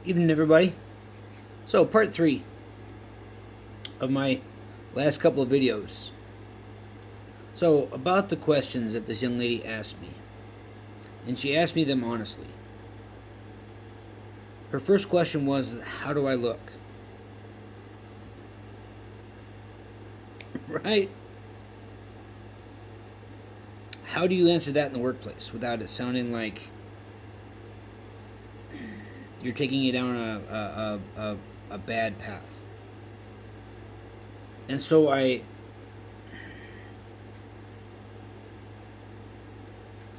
Evening, everybody. So, part 3 of my last couple of videos. So, about the questions that this young lady asked me, and she asked me them honestly. Her first question was, how do I look? Right? How do you answer that in the workplace without it sounding like you're taking it down a bad path? And so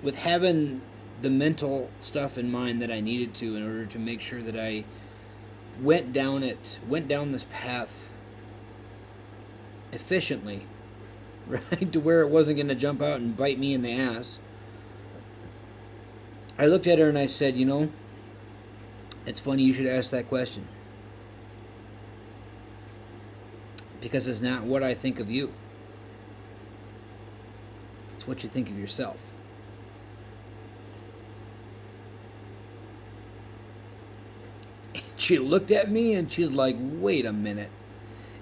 with having the mental stuff in mind that I needed to in order to make sure that I went down this path efficiently, right, to where it wasn't going to jump out and bite me in the ass. I looked at her and I said, it's funny you should ask that question, because it's not what I think of you, it's what you think of yourself. She looked at me and she's like, wait a minute.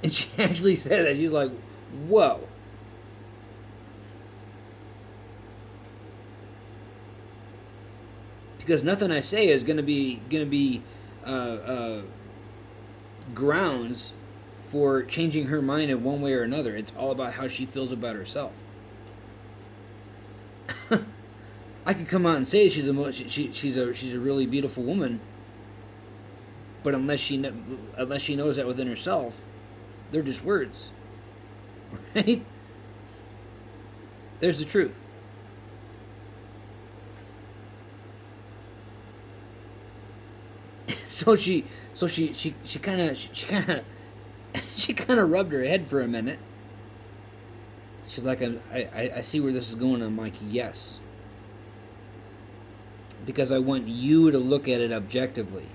And she actually said that. She's like, whoa. Because nothing I say is gonna be grounds for changing her mind in one way or another. It's all about how she feels about herself. I could come out and say she's a really beautiful woman, but unless she knows that within herself, they're just words, right? There's the truth. So she kind of she kind of rubbed her head for a minute. She's like, I see where this is going. I'm like, yes, because I want you to look at it objectively.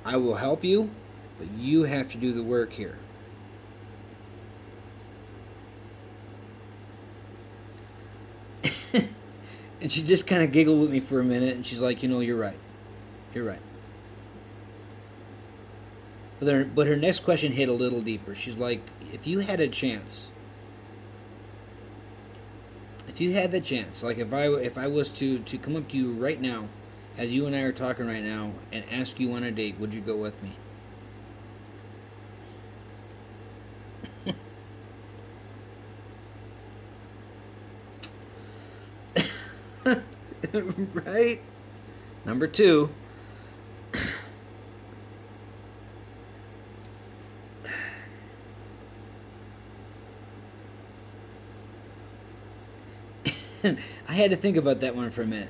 I will help you, but you have to do the work here. And she just kind of giggled with me for a minute, and she's like, you're right. You're right. But her next question hit a little deeper. She's like, if you had a chance, if you had the chance, like if I was to come up to you right now, as you and I are talking right now, and ask you on a date, would you go with me? Right? Number 2. I had to think about that one for a minute.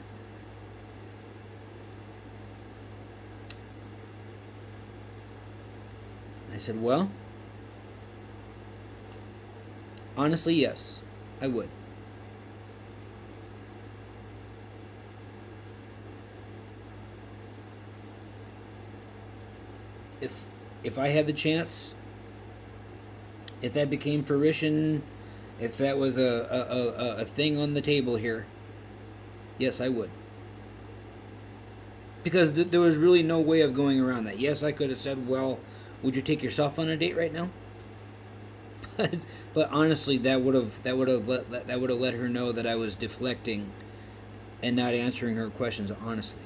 I said, well, honestly, yes, I would. If I had the chance, if that became fruition, if that was a thing on the table here, yes, I would. Because there was really no way of going around that. Yes, I could have said, well, would you take yourself on a date right now? But but honestly, that would have let her know that I was deflecting and not answering her questions honestly.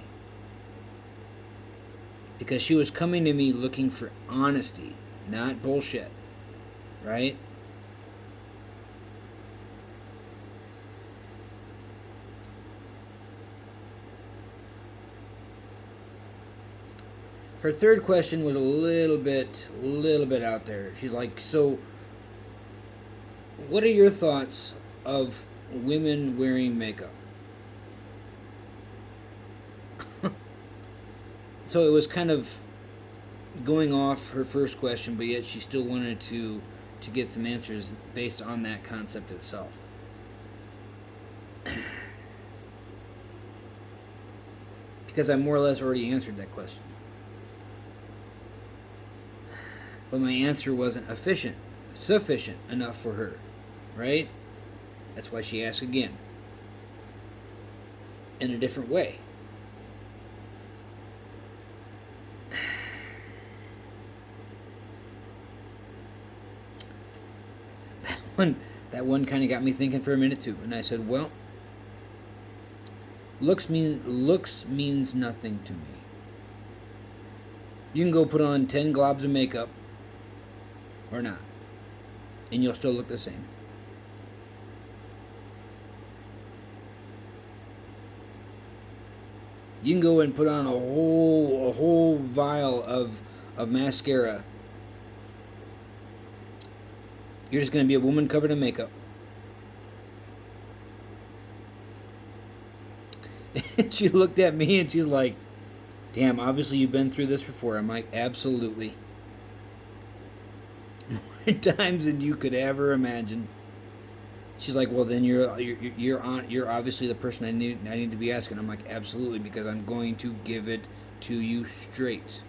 Because she was coming to me looking for honesty, not bullshit, right? Her third question was a little bit out there. She's like, so what are your thoughts of women wearing makeup? So it was kind of going off her first question, but yet she still wanted to get some answers based on that concept itself. Because I more or less already answered that question. But my answer wasn't sufficient enough for her, right? That's why she asked again, in a different way. one kind of got me thinking for a minute too. And I said, well, looks means nothing to me. You can go put on 10 globs of makeup or not, and you'll still look the same. You can go and put on a whole vial of mascara. You're just going to be a woman covered in makeup. And she looked at me and she's like, damn, obviously you've been through this before. I'm like, absolutely. More times than you could ever imagine. She's like, well, then you're obviously the person I need to be asking. I'm like, absolutely, because I'm going to give it to you straight.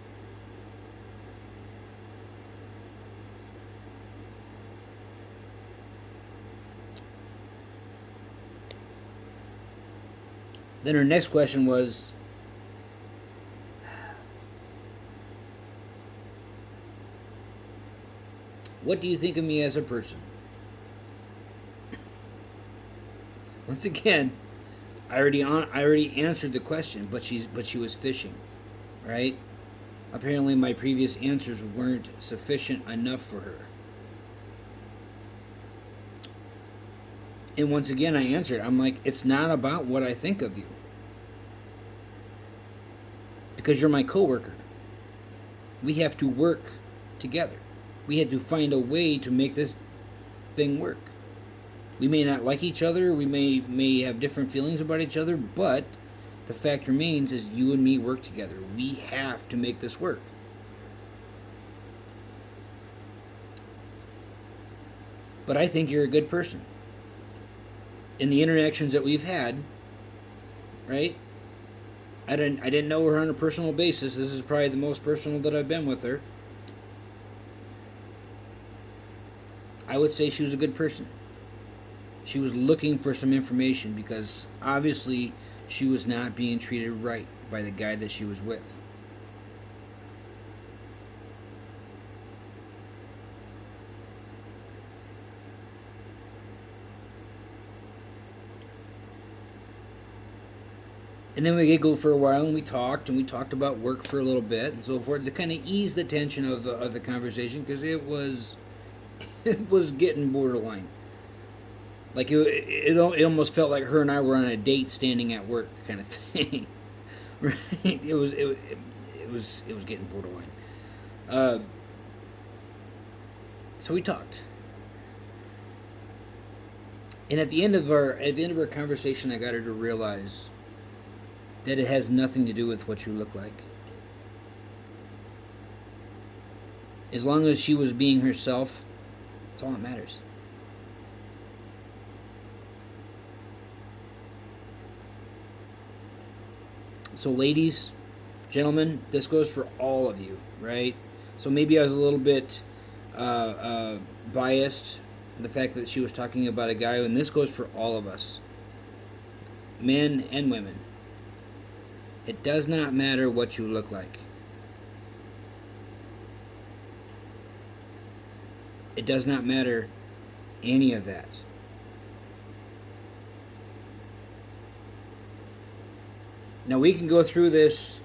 Then her next question was, what do you think of me as a person? Once again, I already answered the question, but she was fishing, right? Apparently my previous answers weren't sufficient enough for her. And once again I answered. I'm like, it's not about what I think of you. Because you're my coworker. We have to work together. We had to find a way to make this thing work. We may not like each other, we may have different feelings about each other, but the fact remains is you and me work together. We have to make this work. But I think you're a good person. In the interactions that we've had, right? I didn't know her on a personal basis. This is probably the most personal that I've been with her. I would say she was a good person. She was looking for some information because obviously she was not being treated right by the guy that she was with. And then we giggled for a while, and we talked about work for a little bit and so forth to kind of ease the tension of the conversation, because it was getting borderline. Like it almost felt like her and I were on a date standing at work kind of thing. Right? It was getting borderline. So we talked. And at the end of our conversation, I got her to realize that it has nothing to do with what you look like. As long as she was being herself, that's all that matters. So ladies, gentlemen, this goes for all of you, right? So maybe I was a little bit biased, the fact that she was talking about a guy, and this goes for all of us, men and women. It does not matter what you look like. It does not matter any of that. Now we can go through this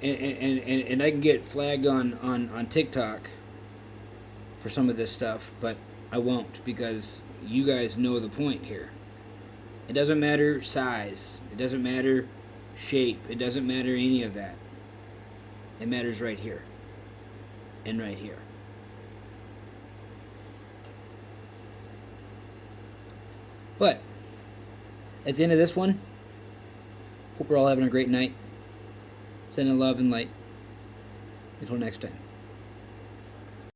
and I can get flagged on TikTok for some of this stuff, but I won't, because you guys know the point here. It doesn't matter size. It doesn't matter shape. It doesn't matter any of that. It matters right here and right here. But at the end of this one, hope we're all having a great night. Sending love and light. Until next time.